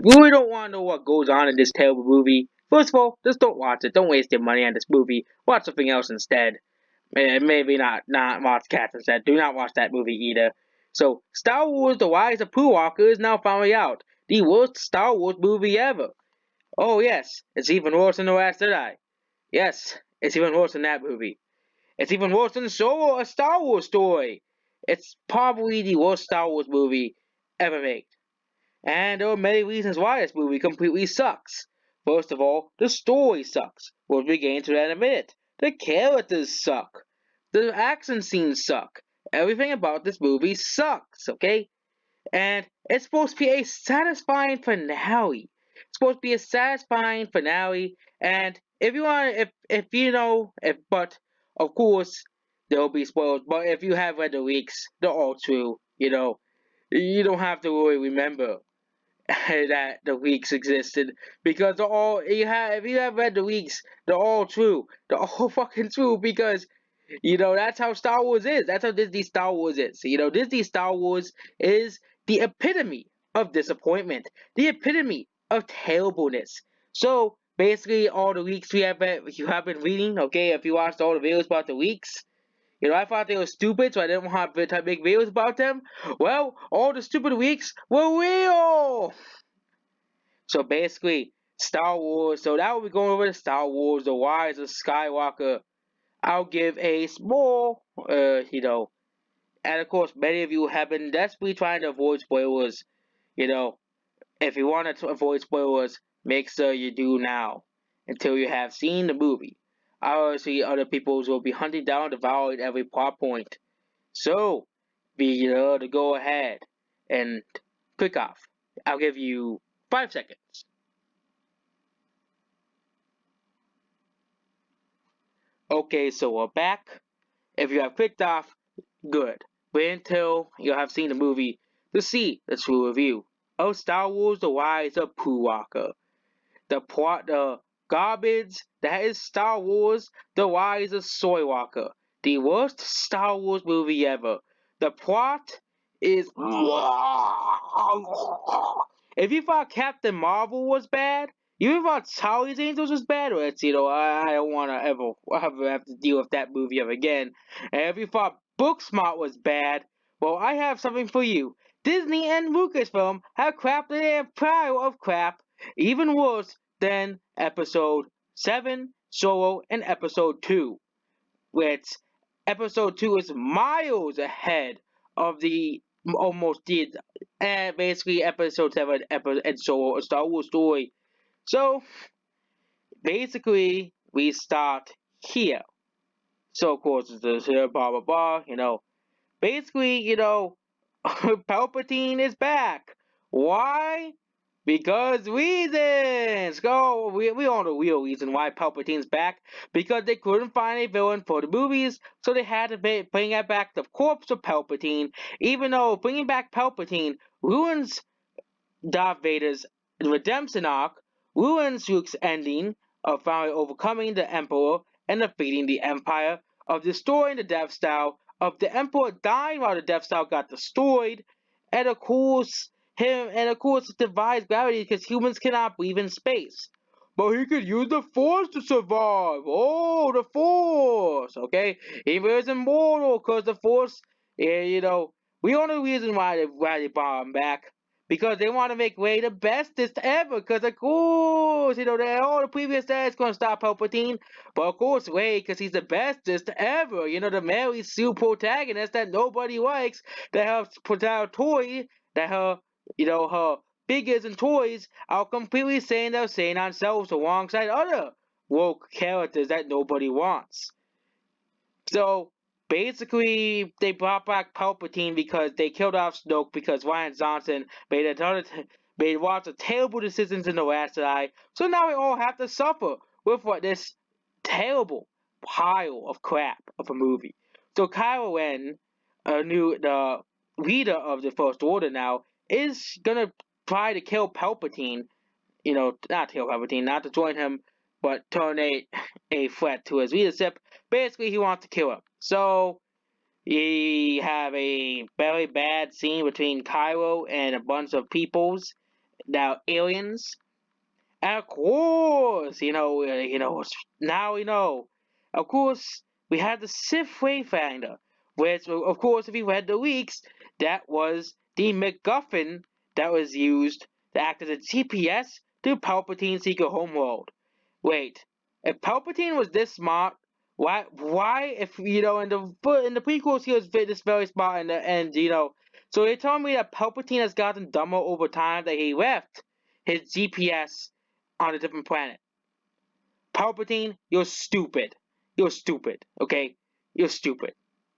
you really don't want to know what goes on in this terrible movie, first of all, just don't watch it. Don't waste your money on this movie. Watch something else instead. Maybe not watch Cats instead. Do not watch that movie either. So, Star Wars: The Rise of Skywalker is now finally out. The worst Star Wars movie ever. Oh yes, it's even worse than The Last Jedi. Yes, it's even worse than that movie. It's even worse than Solo, a Star Wars story. It's probably the worst Star Wars movie ever made. And there are many reasons why this movie completely sucks. First of all, the story sucks. We'll get into that in a minute. The characters suck. The action scenes suck. Everything about this movie sucks, okay? And it's supposed to be a satisfying finale. It's supposed to be a satisfying finale. And if you want, if you know, if but of course there will be spoilers. But if you have read the leaks, they're all true. You don't have to really remember that the leaks existed because they're all you have. If you have read the leaks, they're all true. They're all fucking true because that's how Star Wars is. That's how Disney Star Wars is. Disney Star Wars is the epitome of disappointment, the epitome of terribleness. So basically, all the leaks you have been reading. Okay, if you watched all the videos about the leaks. I thought they were stupid, so I didn't want to make videos about them. Well, all the stupid leaks were real. So basically, Star Wars. So now we're going over to Star Wars: The Rise of Skywalker. I'll give a small, and of course, many of you have been desperately trying to avoid spoilers. If you want to avoid spoilers, make sure you do now until you have seen the movie. Obviously, other people will be hunting down, devouring every plot point. So, be to go ahead and click off. I'll give you 5 seconds. Okay, so we're back. If you have clicked off, good. Wait until you have seen the movie to see the true review of Star Wars: The Rise of Skywalker. The garbage that is Star Wars: The Rise of Skywalker. The worst Star Wars movie ever. The plot is. If you thought Captain Marvel was bad, you thought Charlie's Angels was bad, well, I don't want to ever have to deal with that movie ever again. And if you thought Booksmart was bad, well, I have something for you. Disney and Lucasfilm have crafted a pile of crap even worse than Episode 7, Solo, and Episode 2. Which Episode 2 is miles ahead of the almost did basically Episode 7 and Solo, a Star Wars story. So basically we start here. So of course it's here, blah blah blah. Basically, Palpatine is back. Why? Because reasons! Go, we all know the real reason why Palpatine's back. Because they couldn't find a villain for the movies, so they had to bring back the corpse of Palpatine. Even though bringing back Palpatine ruins Darth Vader's redemption arc, ruins Luke's ending of finally overcoming the Emperor and defeating the Empire, of destroying the Death Star, of the Emperor dying while the Death Star got destroyed, and of course it defies gravity because humans cannot breathe in space. But he could use the Force to survive. Oh, the Force. Okay, he was immortal because the Force. Yeah, we all know the reason why they brought him back. Because they want to make Rey the bestest ever. Because of course, all the previous days going to stop Palpatine. But of course, Rey, because he's the bestest ever. The Mary Sue protagonist that nobody likes. That her toy, that her figures and toys are completely saying they're saying themselves alongside other woke characters that nobody wants. So basically, they brought back Palpatine because they killed off Snoke because Ryan Johnson made lots of terrible decisions in The Last Jedi. So now we all have to suffer with this terrible pile of crap of a movie. So Kylo Ren, the leader of the First Order now, is gonna try to kill Palpatine. Not kill Palpatine, not to join him, but turn a threat to his leadership. Basically, he wants to kill him. So, you have a very bad scene between Kylo and a bunch of peoples Now aliens, and of course, now we know. Of course, we had the Sith Wayfinder, which, of course, if you read the leaks, that was the MacGuffin that was used to act as a GPS to Palpatine's secret homeworld. Wait, if Palpatine was this smart, why, if in the prequels he was this very smart, so they told me that Palpatine has gotten dumber over time that he left his GPS on a different planet. Palpatine, you're stupid. You're stupid. Okay, you're stupid.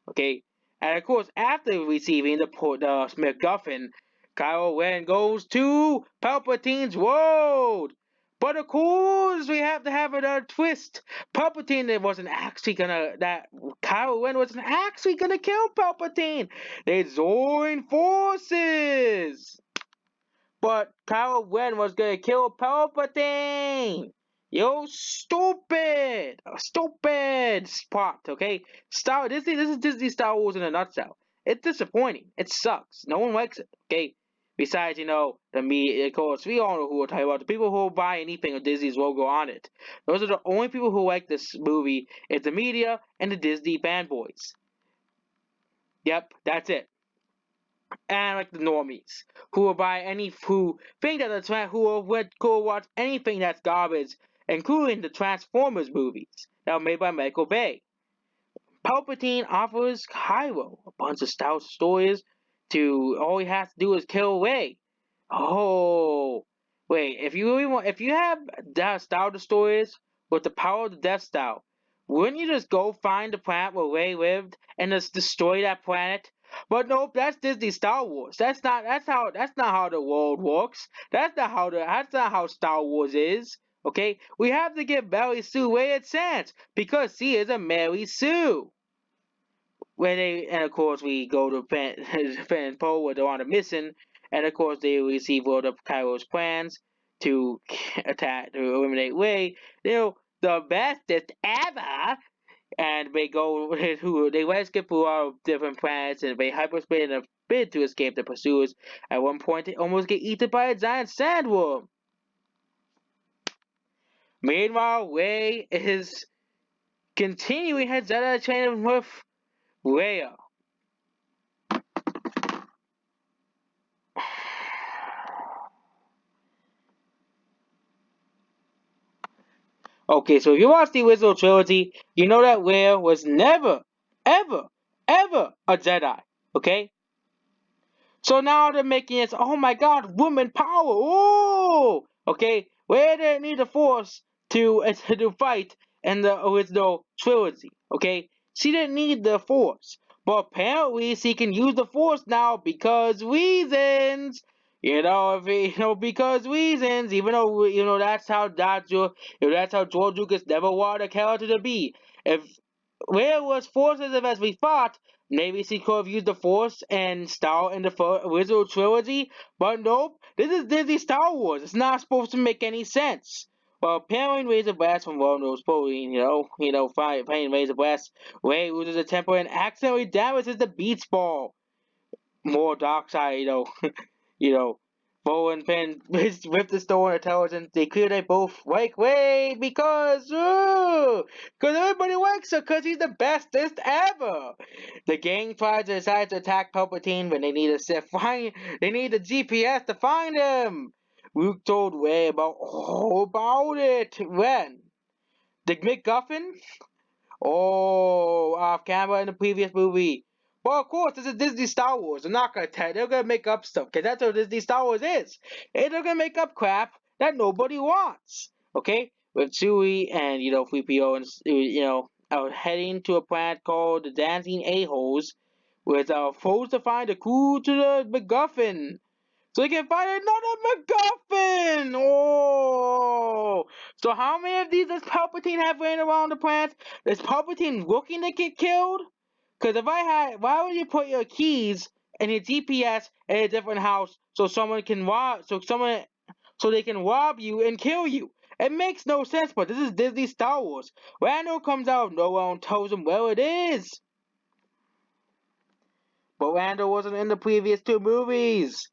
Okay, and of course, after receiving the MacGuffin, Kylo Ren goes to Palpatine's world. But of course, we have to have another twist. Palpatine wasn't actually gonna that Kylo Ren wasn't actually gonna kill Palpatine. They joined forces. But Kylo Ren was gonna kill Palpatine. You stupid spot. Okay, this is Disney Star Wars in a nutshell. It's disappointing. It sucks. No one likes it. Okay. Besides, the media, of course, we all know who we're talking about. The people who will buy anything with Disney's logo on it. Those are the only people who like this movie. It's the media and the Disney fanboys. Yep, that's it. And like the normies who will buy who think that would go watch anything that's garbage, including the Transformers movies that were made by Michael Bay. Palpatine offers Kylo a bunch of Star stories to all he has to do is kill away. Oh, wait! If you have that Star Destroyers with the power of the Death Star, wouldn't you just go find the planet where Rey lived and just destroy that planet? But nope, that's Disney Star Wars. That's not how the world works. That's not how Star Wars is. Okay, we have to give Mary Sue where it stands because she is a Mary Sue. And of course we go to Fan Poe where they're on a mission, and of course they receive word of Kylo's plans to to eliminate Rey. The bestest ever, and they go they rescue through all different planets and they hyperspace in a bid to escape the pursuers. At one point, they almost get eaten by a giant sandworm. Meanwhile, Rey is continuing her Jedi training with Leia. Okay, so if you watch the original trilogy, you know that Leia was never, ever, ever a Jedi. Okay? So now they're making it, oh my god, woman power! Oh! Okay? Where didn't need the Force to fight in the original trilogy. Okay? She didn't need the Force. But apparently she can use the Force now because reasons. Because reasons, even though that's how George Lucas never wanted a character to be. If where was Force as we thought, maybe she could have used the Force and Star in the original trilogy, but nope. This is Disney Star Wars. It's not supposed to make any sense. Well, apparently Razor Blast from World Pulling, playing Razor Blast, Ray loses a temper and accidentally damages the beach ball. More dark side, you know, Bo and Finn with the store intelligence, they clear they both like Ray because everybody likes her because he's the bestest ever. The gang tries to decide to attack Palpatine when they need they need a GPS to find him. Luke told Ray all about it. When? The MacGuffin? Oh, off camera in the previous movie. Well, of course, this is Disney Star Wars. They're not gonna tell. They're gonna make up stuff because that's what Disney Star Wars is. And they're gonna make up crap that nobody wants. Okay, with Chewie and 3PO and are heading to a planet called the Dancing A-Holes, where they're supposed to find a clue to the MacGuffin. So they can find another MacGuffin! Oh! So how many of these does Palpatine have laying around the planet? Is Palpatine looking to get killed? Because why would you put your keys and your GPS in a different house so they can rob you and kill you? It makes no sense, but this is Disney Star Wars. Randall comes out of nowhere and tells him where it is. But Randall wasn't in the previous two movies.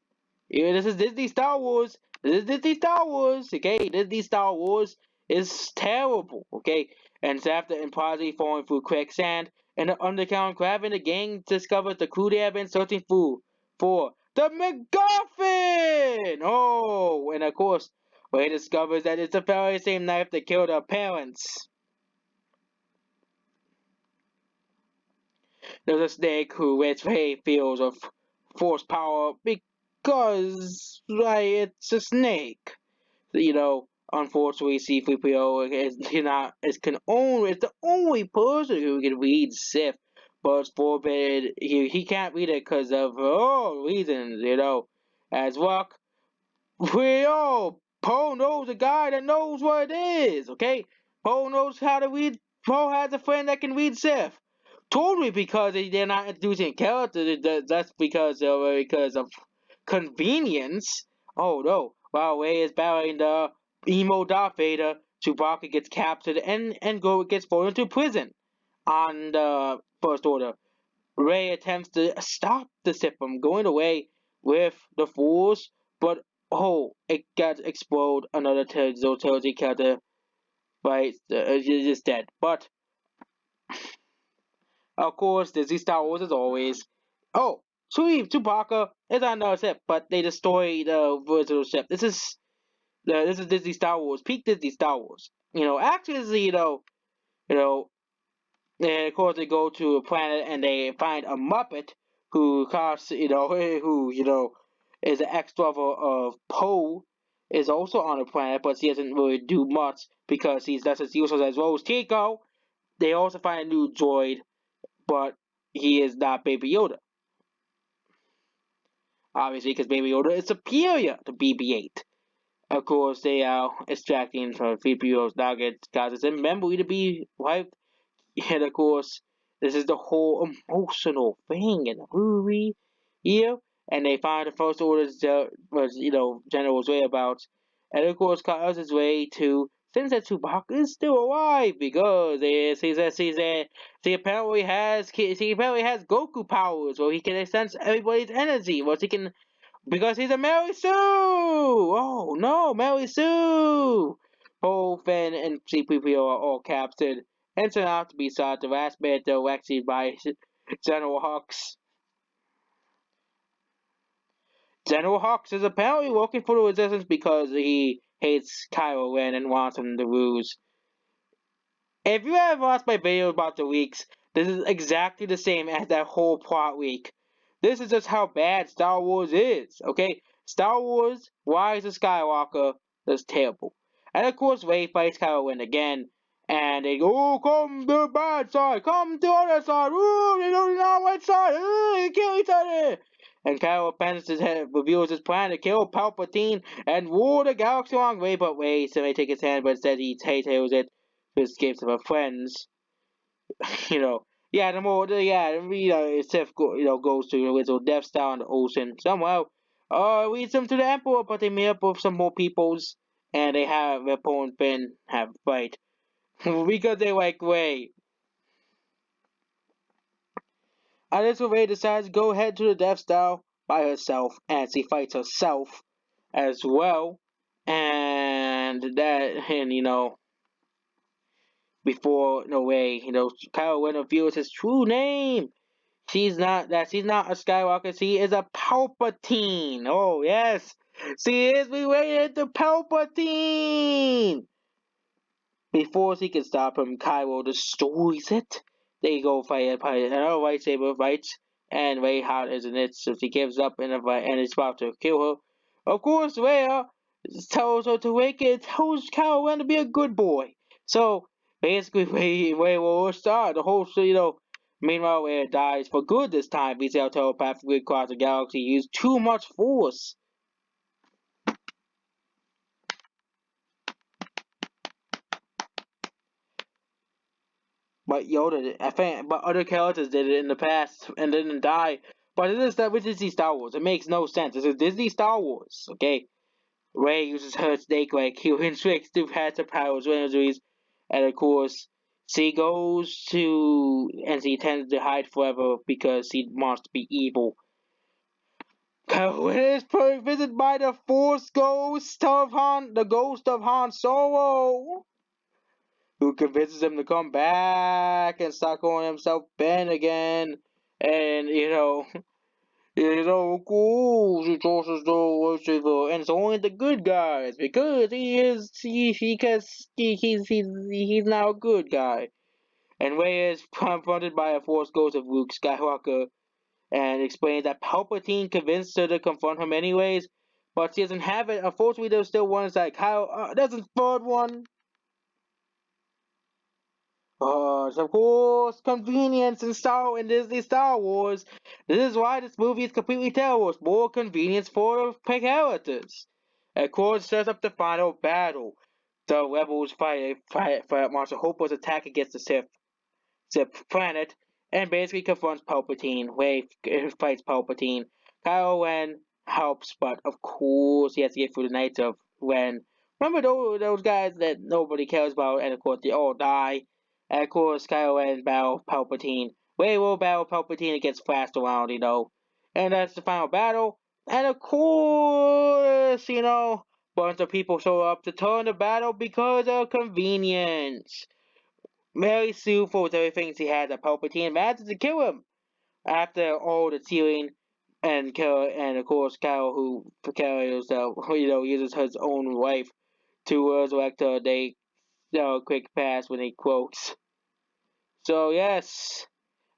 Yeah, this is Disney Star Wars. This is Disney Star Wars, okay? Disney Star Wars is terrible, okay? And it's after impossibly falling through quicksand, and the underground grabbing the gang discovers the clue they have been searching for the MacGuffin! Oh, and of course, Ray discovers that it's the very same knife that killed her parents. There's a snake who gets Ray feels of force power because, right, it's a snake. Unfortunately, C-3PO is not is can only it's the only person who can read Sith, but it's forbidden. He can't read it because of reasons. As Rock, Poe knows a guy that knows what it is. Okay, Poe knows how to read. Poe has a friend that can read Sith. Totally because they're not introducing characters. That's because of convenience. Oh no! While Rey is battling the emo Darth Vader, Chewbacca gets captured and gets thrown into prison. On the First Order, Rey attempts to stop the Sith from going away with the Force, but it got exploded. Another Zotelji character, right, is dead. But of course, Disney Star Wars as always. Oh, sweet, Chewbacca is on another ship, but they destroy the original ship. This is Disney Star Wars, peak Disney Star Wars. Actually, you know, and of course they go to a planet and they find a Muppet who costs, who is an ex-lover of Poe, is also on the planet, but he doesn't really do much because he's just as useless as Rose Tico. They also find a new droid, but he is not Baby Yoda. Obviously, because Baby Yoda is superior to BB-8. Of course, they are extracting from 3PO's nuggets, causes in memory to be wiped. And of course, this is the whole emotional thing in the movie. And they find the First Order's General's whereabouts. And of course, cause his way to since that Chewbacca is still alive because he apparently has Goku powers, where he can sense everybody's energy, where he can because he's a Mary Sue! Oh no, Mary Sue! Both Finn and C-3PO are all captured and turn out to be sought the last minute directed by General Hux. General Hux is apparently working for the Resistance because he hates Kylo Ren and wants him to lose. If you have watched my video about the leaks, this is exactly the same as that whole plot leak. This is just how bad Star Wars is, okay? Star Wars, Rise of Skywalker, is terrible. And of course, Rey fights Kylo Ren again, and they go, oh, come to the bad side, come to the other side, ooh, they don't know which side, ooh, they kill each other. And Kylo bends his head, reveals his plan to kill Palpatine and rule the galaxy along Rey, but Rey may take his hand, but instead he tails it to escape to her friends. you know, the more, Sith goes to the little Death Star in the ocean somehow. Leads them to the Emperor, but they meet up with some more peoples, and they have their opponent Finn have a fight because they like Rey. And this Rey decides to go head to the Death Star by herself, and she fights herself as well, and before no way, Kylo Ren reveals his true name. She's not a Skywalker. She is a Palpatine. Oh yes, she is related to Palpatine. Before she can stop him, Kylo destroys it. They go fight another lightsaber fights, and Rey hot isn't it? So she gives up in a fight and is about to kill her. Of course, Rey tells her to wake it. Tells Kylo Ren to be a good boy. So basically, Rey will start the whole Meanwhile, Rey dies for good this time. He's out telepathically across the galaxy. He used too much force. But but other characters did it in the past and didn't die. But it is that with Disney Star Wars. It makes no sense. It's a Disney Star Wars, okay? Rey uses her snake like human tricks to pass her powers when injuries, and of course, she goes to and she tends to hide forever because she wants to be evil. When is visited by the Force ghost of the ghost of Han Solo, who convinces him to come back and start calling himself Ben again. And cool, he talks as though and it's only the good guys because he's now a good guy. And Rey is confronted by a Force ghost of Luke Skywalker and explains that Palpatine convinced her to confront him anyways, but she doesn't have it. Unfortunately, there's still ones like Kyle. There's a third one. Of course, convenience in Disney Star Wars. This is why this movie is completely terrible. It's more convenience for the characters. Of course, sets up the final battle. The rebels fight Marshal Hopper's attack against the planet and basically confronts Palpatine. Rey fights Palpatine. Kylo Ren helps, but of course he has to get through the Knights of Ren. Remember those guys that nobody cares about, and of course they all die. And of course Kylo Ren battle Palpatine. Rey will battle Palpatine against fast around, and that's the final battle. And of course, bunch of people show up to turn the battle because of convenience. Mary Sue for everything she had at Palpatine manages to kill him after all the tearing and of course Carol who carries uses his own wife to resurrect her. They quick pass when he quotes. So yes,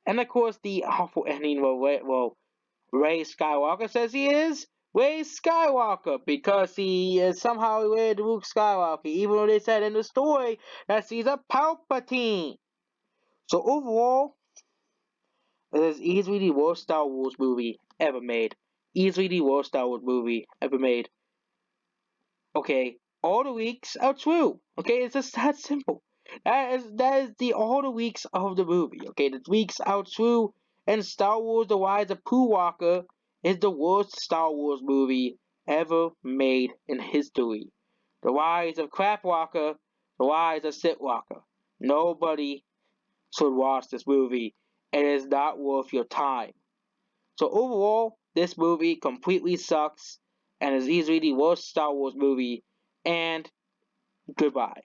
and of course the awful ending. Rey Skywalker says he is Rey Skywalker because he is somehow related to Luke Skywalker, even though they said in the story that he's a Palpatine. So overall, it is easily the worst Star Wars movie ever made. Easily the worst Star Wars movie ever made. Okay, all the leaks are true. Okay, it's just that simple. That is the all the leaks of the movie. Okay, the leaks are true, and Star Wars: The Rise of Pooh Walker is the worst Star Wars movie ever made in history. The Rise of Crap Walker, The Rise of Sit Walker. Nobody should watch this movie. It is not worth your time. So overall, this movie completely sucks and is easily the worst Star Wars movie. And goodbye.